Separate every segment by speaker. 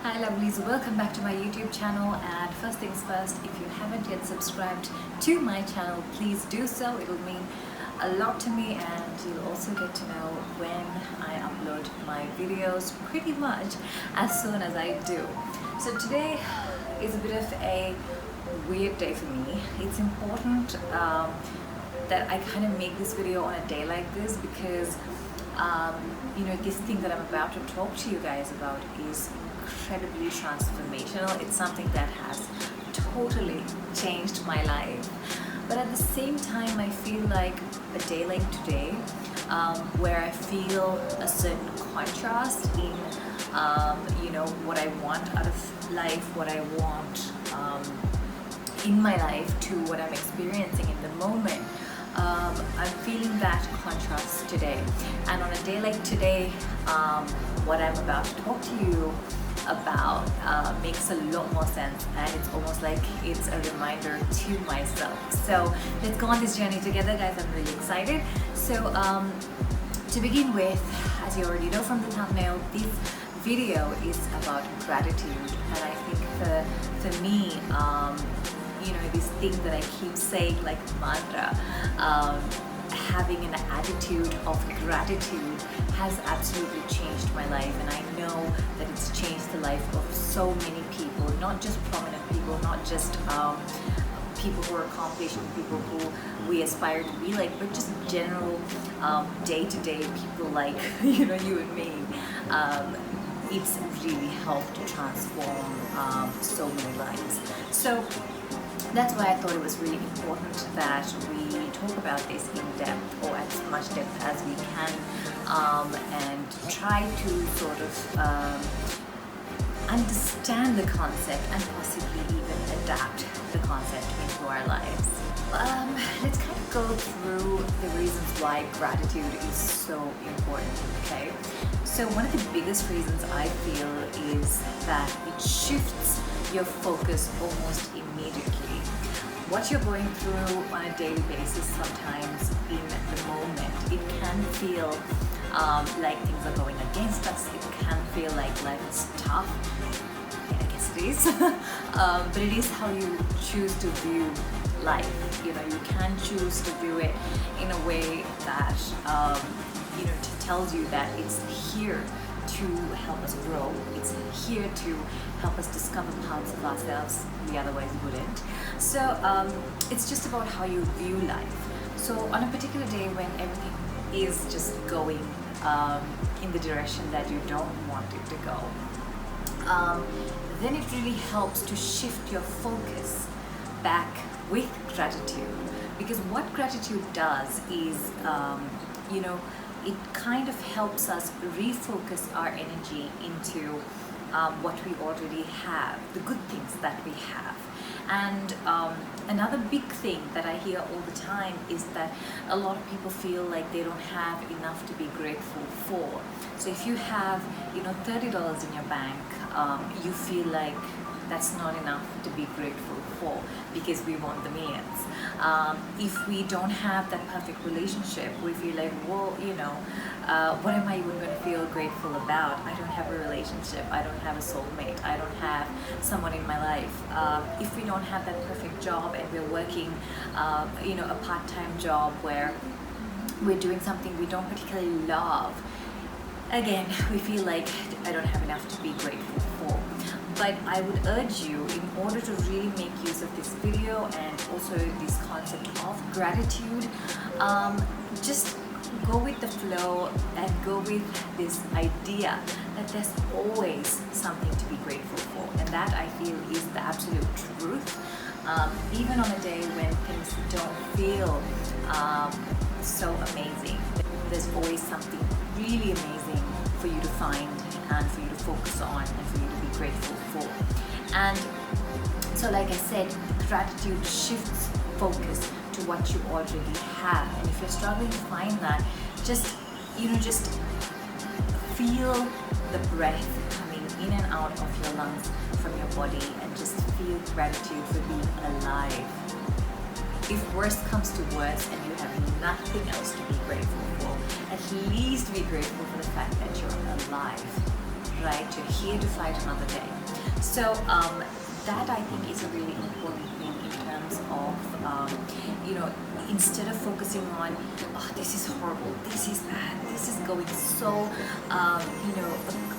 Speaker 1: Hi lovelies, welcome back to my YouTube channel, and first things first, if you haven't yet subscribed to my channel, please do so. It'll mean a lot to me, and you'll also get to know when I upload my videos pretty much as soon as I do. So today is a bit of a weird day for me. It's important that I kind of make this video on a day like this because this thing that I'm about to talk to you guys about is incredibly transformational. It's something that has totally changed my life. But at the same time, I feel like a day like today, where I feel a certain contrast in, what I want out of life, what I want in my life to what I'm experiencing in the moment. I'm feeling that contrast today, and on a day like today, what I'm about to talk to you about makes a lot more sense, and it's almost like it's a reminder to myself. So let's go on this journey together, guys. I'm really excited. So to begin with, as you already know from the thumbnail, this video is about gratitude, and I think for me, this thing that I keep saying like mantra, having an attitude of gratitude has absolutely changed my life, and I know that it's changed the life of so many people, not just prominent people, not just people who are accomplished, people who we aspire to be like, but just general day-to-day people like you and me. It's really helped to transform so many lives. So that's why I thought it was really important that we talk about this in depth, or as much depth as we can, and try to sort of understand the concept and possibly even adapt the concept into our lives. Let's kind of go through the reasons why gratitude is so important, okay? So one of the biggest reasons I feel is that it shifts your focus almost immediately. What you're going through on a daily basis, sometimes in the moment, it can feel like things are going against us. It can feel like life is tough. I guess it is. But it is how you choose to view life. You can choose to view it in a way that tells you that it's here to help us grow. It's here to help us discover parts of ourselves we otherwise wouldn't. So it's just about how you view life. So on a particular day when everything is just going in the direction that you don't want it to go, then it really helps to shift your focus back with gratitude. Because what gratitude does is, it kind of helps us refocus our energy into what we already have, the good things that we have. And another big thing that I hear all the time is that a lot of people feel like they don't have enough to be grateful for. So if you have, $30 in your bank, you feel like that's not enough to be grateful for, because we want the millions. If we don't have that perfect relationship, we feel like, well, what am I even going to feel grateful about? I don't have a relationship, I don't have a soulmate, I don't have someone in my life. If we don't have that perfect job and we're working, a part-time job where we're doing something we don't particularly love, again, we feel like I don't have enough to be grateful for. But I would urge you, in order to really make use of this video and also this concept of gratitude, just go with the flow and go with this idea that there's always something to be grateful for. And that, I feel, is the absolute truth. Even on a day when things don't feel so amazing, there's always something really amazing for you to find and for you to focus on and for you to be grateful for. And so, like I said, gratitude shifts focus to what you already have. And if you're struggling to find that, just feel the breath coming in and out of your lungs from your body, and just feel gratitude for being alive. If worst comes to worst and you have nothing else to be grateful for, at least be grateful for the fact that you're alive. right? You're here to fight another day. So that I think is a really important thing in terms of, instead of focusing on, oh, this is horrible, this is bad, this is going so,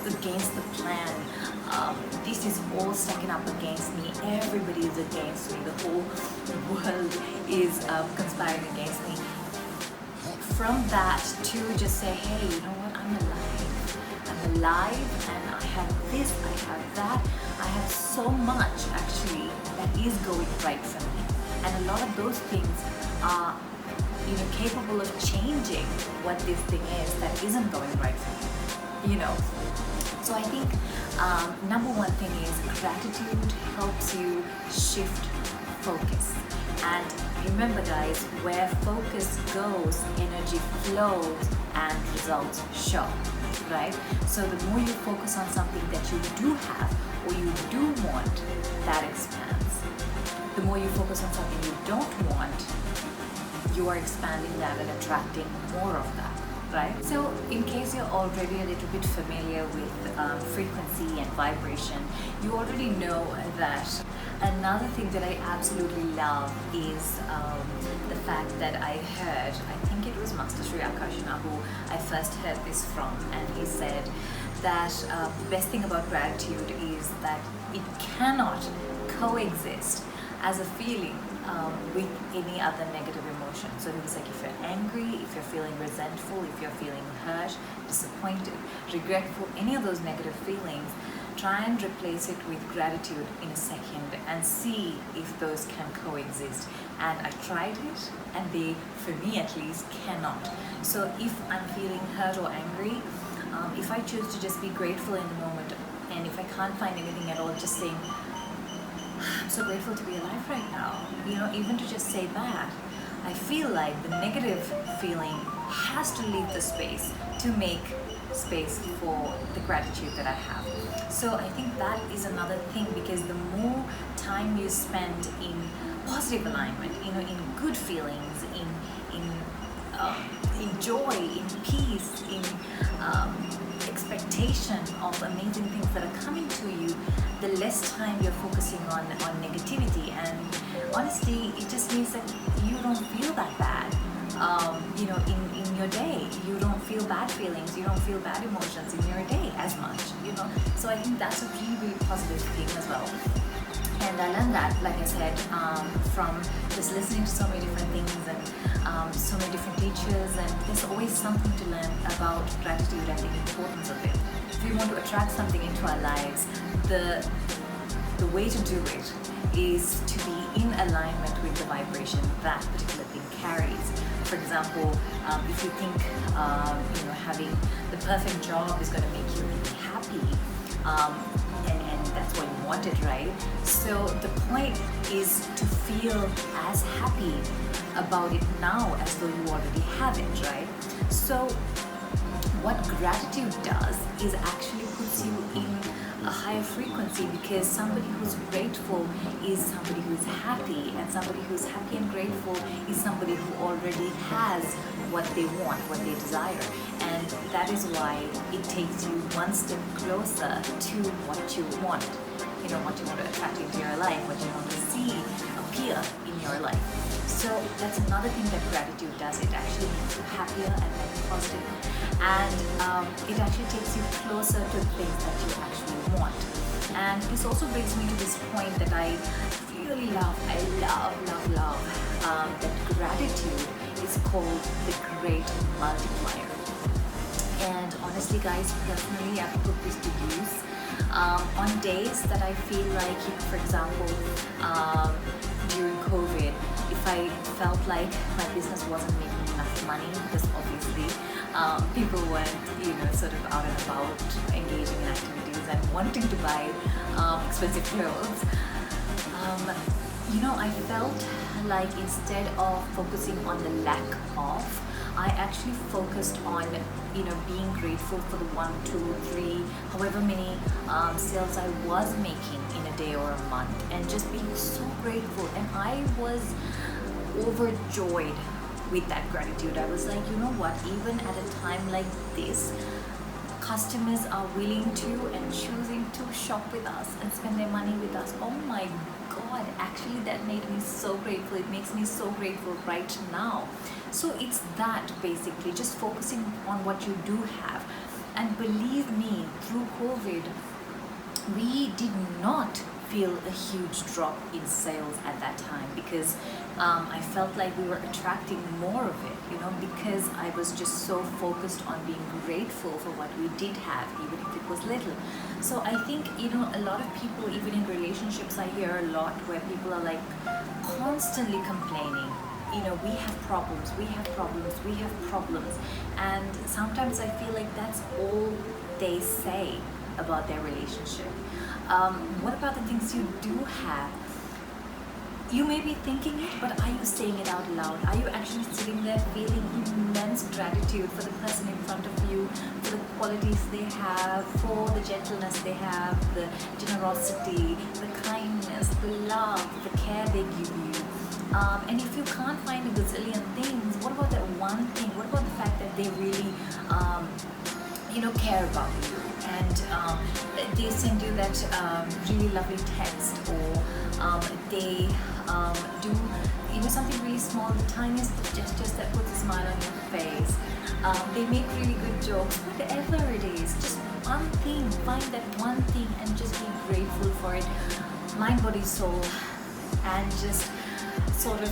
Speaker 1: against the plan, this is all stacking up against me, everybody is against me, the whole world is conspiring against me. From that to just say, hey, you know what, I'm alive and I have this, I have that, I have so much actually that is going right for me, and a lot of those things are capable of changing what this thing is that isn't going right for me, So I think number one thing is gratitude helps you shift focus. And remember guys, where focus goes, energy flows and results show, right? So the more you focus on something that you do have or you do want, that expands. The more you focus on something you don't want, you are expanding that and attracting more of that, right? So in case you're already a little bit familiar with frequency and vibration, you already know that. Another thing that I absolutely love is the fact that I think it was Master Sri Akashana who I first heard this from, and he said that the best thing about gratitude is that it cannot coexist as a feeling with any other negative emotion. So he was like, if you're angry, if you're feeling resentful, if you're feeling hurt, disappointed, regretful, any of those negative feelings, try and replace it with gratitude in a second and see if those can coexist. And I tried it, and they, for me at least, cannot. So if I'm feeling hurt or angry, if I choose to just be grateful in the moment, and if I can't find anything at all, just saying, I'm so grateful to be alive right now. Even to just say that, I feel like the negative feeling has to leave the space to make space for the gratitude that I have. So I think that is another thing, because the more time you spend in positive alignment, in good feelings, in joy, in peace, in expectation of amazing things that are coming to you, the less time you're focusing on negativity. And honestly, it just means that you don't feel that bad. In your day, you don't feel bad feelings, you don't feel bad emotions in your day as much, So I think that's a really, really positive thing as well. And I learned that, like I said, from just listening to so many different things and so many different teachers, and there's always something to learn about gratitude and the importance of it. If we want to attract something into our lives, the way to do it is to be in alignment with the vibration that particular thing carries. For example, if you think having the perfect job is going to make you really happy, and that's what you wanted, right? So the point is to feel as happy about it now as though you already have it, right? So what gratitude does is actually puts you in a higher frequency, because somebody who's grateful is somebody who's happy, and somebody who's happy and grateful is somebody who already has what they want, what they desire. And that is why it takes you one step closer to what you want, what you want to attract into your life, what you want to see appear in your life. So that's another thing that gratitude does. It actually makes you happier and more positive, and it actually takes you closer to the things that you actually want. And this also brings me to this point that I really love. I love that gratitude is called the Great Multiplier. And honestly guys, personally I've put this to use on days that I feel like, for example, during COVID, if I felt like my business wasn't making enough money, because obviously people weren't, sort of out and about, engaging in activities and wanting to buy expensive clothes, I felt like instead of focusing on the lack of, I actually focused on, being grateful for the 1, 2, 3, however many sales I was making in a day or a month, and just being so grateful. And I was overjoyed with that gratitude. I was like, you know what, even at a time like this, customers are willing to and choosing to shop with us and spend their money with us. Oh my God, actually that made me so grateful. It makes me so grateful right now. So it's that, basically, just focusing on what you do have. And believe me, through COVID, we did not feel a huge drop in sales at that time, because I felt like we were attracting more of it, because I was just so focused on being grateful for what we did have, even if it was little. So I think, a lot of people, even in relationships, I hear a lot where people are like constantly complaining. We have problems, we have problems, we have problems. And sometimes I feel like that's all they say about their relationship. What about the things you do have? You may be thinking it, but are you saying it out loud? Are you actually sitting there feeling immense gratitude for the person in front of you, for the qualities they have, for the gentleness they have, the generosity, the kindness, the love, the care they give you? And if you can't find a gazillion things, what about that one thing? What about the fact that they really care about you, and they send you that really lovely text, or they do something really small, the tiniest gestures that puts a smile on your face. They make really good jokes, whatever it is, just one thing. Find that one thing and just be grateful for it, mind, body, soul, and just sort of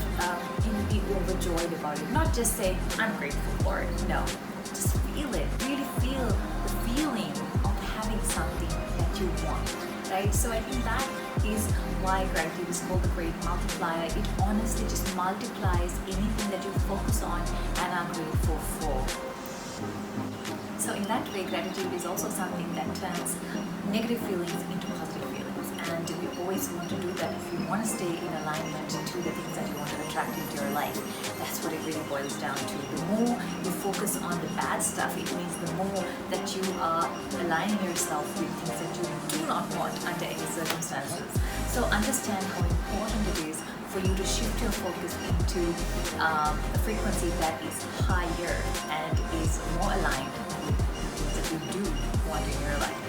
Speaker 1: be overjoyed about it. Not just say, I'm grateful for it. No, just feel it. Really feel the feeling of having something that you want, right? So I think that is why gratitude is called the Great Multiplier. It honestly just multiplies anything that you focus on and are grateful for. So in that way, gratitude is also something that turns negative feelings into positive feelings. And you always want to do that if you want to stay in alignment to the things that you want to attract into your life. That's what it really boils down to. The more you focus on the bad stuff, it means the more that you are aligning yourself with things that you do not want under any circumstances. So understand how important it is for you to shift your focus into a frequency that is higher and is more aligned with things that you do want in your life.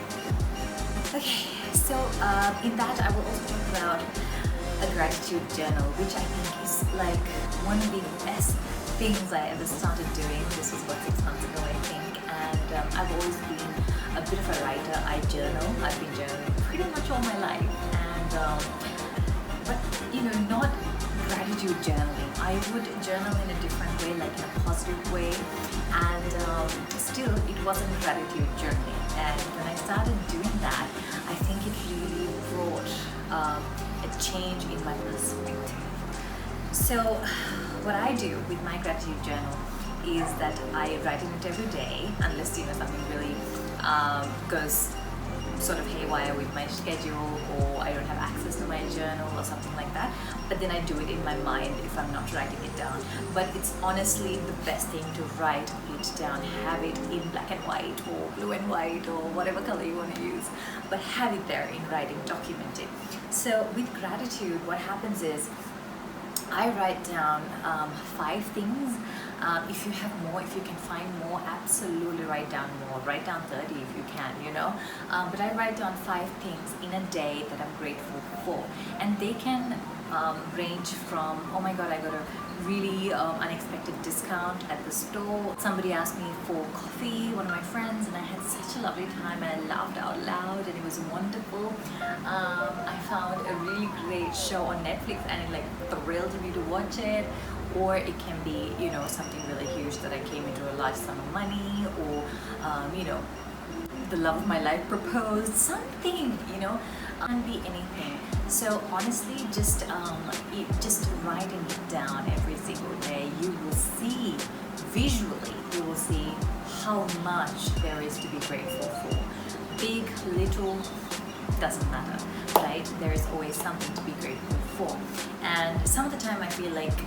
Speaker 1: Okay, so in that I will also talk about a gratitude journal, which I think is like one of the best things I ever started doing. This was about 6 months ago, I think, and I've always been a bit of a writer. I journal. I've been journaling pretty much all my life, and but not gratitude journaling. I would journal in a different way, like in a positive way, and still it wasn't gratitude journaling. And when I started doing that, I think it really brought a change in my perspective. So what I do with my gratitude journal is that I write in it every day, unless something really goes sort of haywire with my schedule, or I don't have access to my journal or something like that. But then I do it in my mind if I'm not writing it down. But it's honestly the best thing to write it down. Have it in black and white or blue and white or whatever color you want to use, but have it there in writing, document it. So with gratitude, what happens is I write down 5 things. If you have more, if you can find more, absolutely write down more. Write down 30 if you can, But I write down 5 things in a day that I'm grateful for. And they can range from, oh my God, I got a really unexpected discount at the store. Somebody asked me for coffee, one of my friends, and I had such a lovely time, and I laughed out loud, and it was wonderful. I found a really great show on Netflix, and it thrilled me to watch it. Or it can be, something really huge that I came into a large sum of money, or, the love of my life proposed, something, can be anything. So honestly, just writing it down every single day, you will see, visually, you will see how much there is to be grateful for. Big, little, doesn't matter, right? There is always something to be grateful for. And some of the time I feel like,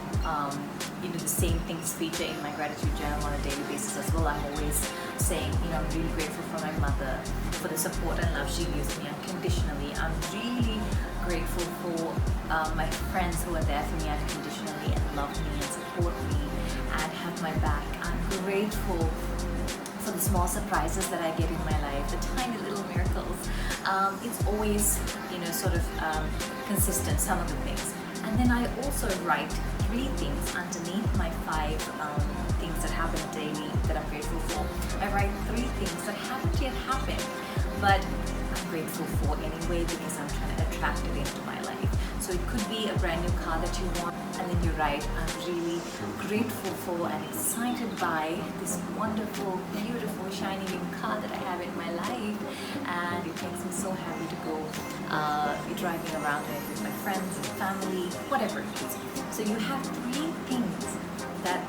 Speaker 1: the same things feature in my gratitude journal on a daily basis as well. I'm always saying, I'm really grateful for my mother, for the support and love she gives me unconditionally. I'm really grateful for my friends who are there for me unconditionally and love me and support me and have my back. I'm grateful for the small surprises that I get in my life, the tiny little miracles. It's always, sort of consistent, some of the things. And then I also write 3 things underneath my 5 things that happen daily that I'm grateful for. I write 3 things that haven't yet happened, but I'm grateful for anyway because I'm trying to attract it into my life. So it could be a brand new car that you want, and then you write, I'm really grateful for and excited by this wonderful, beautiful, shiny new car that I have in my life, and it makes me so happy to go driving around it with my friends and family, whatever it is. So you have 3 things that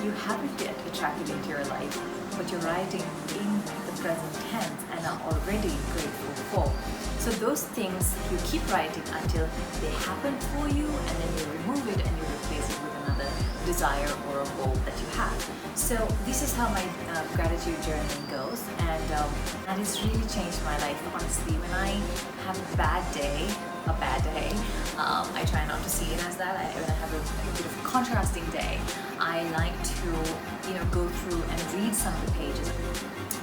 Speaker 1: you haven't yet attracted into your life, but you're writing in the present tense and are already grateful for. So those things you keep writing until they happen for you, and then you remove it and you replace it with another desire or a goal that you have. So this is how my gratitude journey goes, and it's really changed my life. Honestly, when I have a bad day, I try not to see it as that. When I have a bit of a contrasting day, I like to go through and read some of the pages,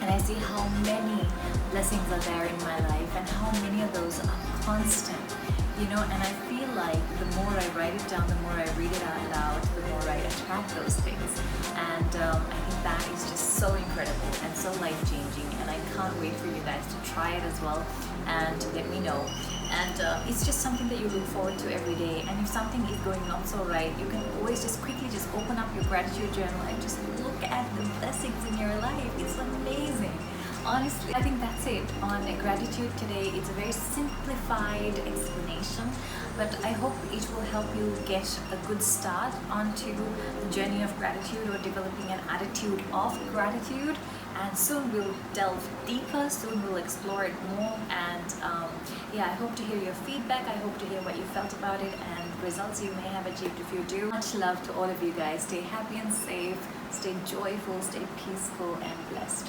Speaker 1: and I see how many blessings are there in my life and how many of those are constant, and I feel like the more I write it down, the more I read it out loud, the more I attract those things. And I think that is just so incredible and so life-changing, and I can't wait for you guys to try it as well and to let me know. And it's just something that you look forward to every day, and if something is going not so right, you can always just quickly just open up your gratitude journal and just look at the blessings in your life. It's amazing. Honestly, I think that's it on gratitude today. It's a very simplified explanation, but I hope it will help you get a good start onto the journey of gratitude or developing an attitude of gratitude. And soon we'll delve deeper, soon we'll explore it more, and I hope to hear your feedback. I hope to hear what you felt about it and results you may have achieved if you do. Much love to all of you guys. Stay happy and safe, stay joyful, stay peaceful and blessed.